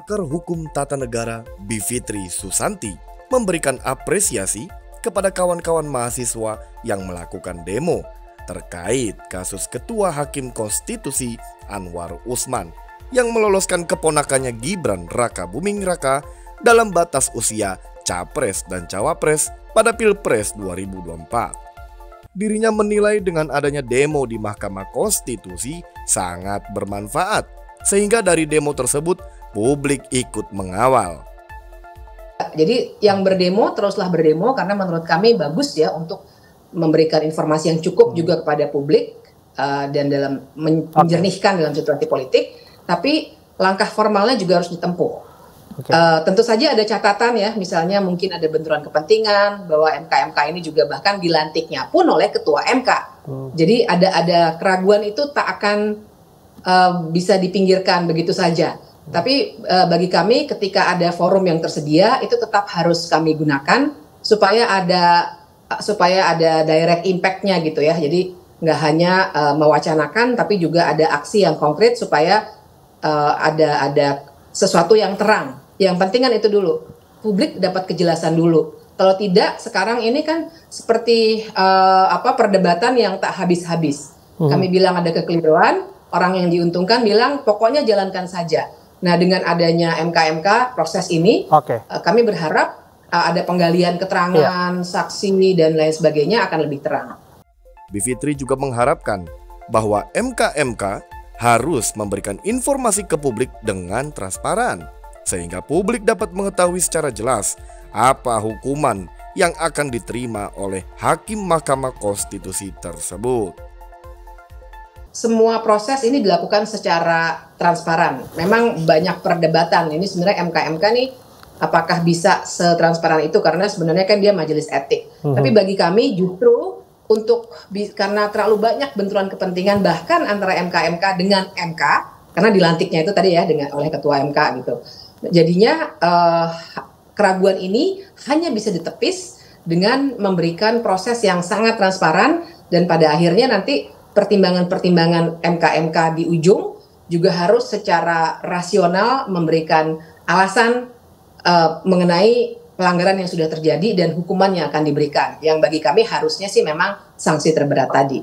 pakar hukum tata negara Bivitri Susanti memberikan apresiasi kepada kawan-kawan mahasiswa yang melakukan demo terkait kasus Ketua Hakim Konstitusi Anwar Usman yang meloloskan keponakannya Gibran Raka Buming Raka dalam batas usia Capres dan Cawapres pada Pilpres 2024. Dirinya menilai dengan adanya demo di Mahkamah Konstitusi sangat bermanfaat, sehingga dari demo tersebut publik ikut mengawal. Jadi yang berdemo teruslah berdemo karena menurut kami bagus ya untuk memberikan informasi yang cukup juga kepada publik dan dalam menjernihkan dalam situasi politik. Tapi langkah formalnya juga harus ditempuh. Tentu saja ada catatan ya, misalnya mungkin ada benturan kepentingan bahwa MK ini juga bahkan dilantiknya pun oleh Ketua MK. Jadi ada keraguan itu tak akan bisa dipinggirkan begitu saja. Tapi bagi kami ketika ada forum yang tersedia itu tetap harus kami gunakan supaya ada direct impact-nya gitu ya. Jadi nggak hanya mewacanakan tapi juga ada aksi yang konkret supaya ada sesuatu yang terang. Yang penting kan itu dulu, publik dapat kejelasan dulu. Kalau tidak, sekarang ini kan seperti perdebatan yang tak habis-habis. Kami bilang ada kekeliruan, orang yang diuntungkan bilang pokoknya jalankan saja. Nah, dengan adanya MK proses ini, kami berharap ada penggalian keterangan, saksi dan lain sebagainya akan lebih terang. Bivitri juga mengharapkan bahwa MK harus memberikan informasi ke publik dengan transparan, sehingga publik dapat mengetahui secara jelas apa hukuman yang akan diterima oleh Hakim Mahkamah Konstitusi tersebut. Semua proses ini dilakukan secara transparan. Memang banyak perdebatan, ini sebenarnya MK nih apakah bisa setransparan itu, karena sebenarnya kan dia majelis etik. Tapi bagi kami justru karena terlalu banyak benturan kepentingan bahkan antara MK dengan MK, karena dilantiknya itu tadi ya oleh Ketua MK gitu. Jadinya keraguan ini hanya bisa ditepis dengan memberikan proses yang sangat transparan, dan pada akhirnya nanti pertimbangan-pertimbangan MK di ujung juga harus secara rasional memberikan alasan mengenai pelanggaran yang sudah terjadi dan hukuman yang akan diberikan. Yang bagi kami harusnya sih memang sanksi terberat tadi.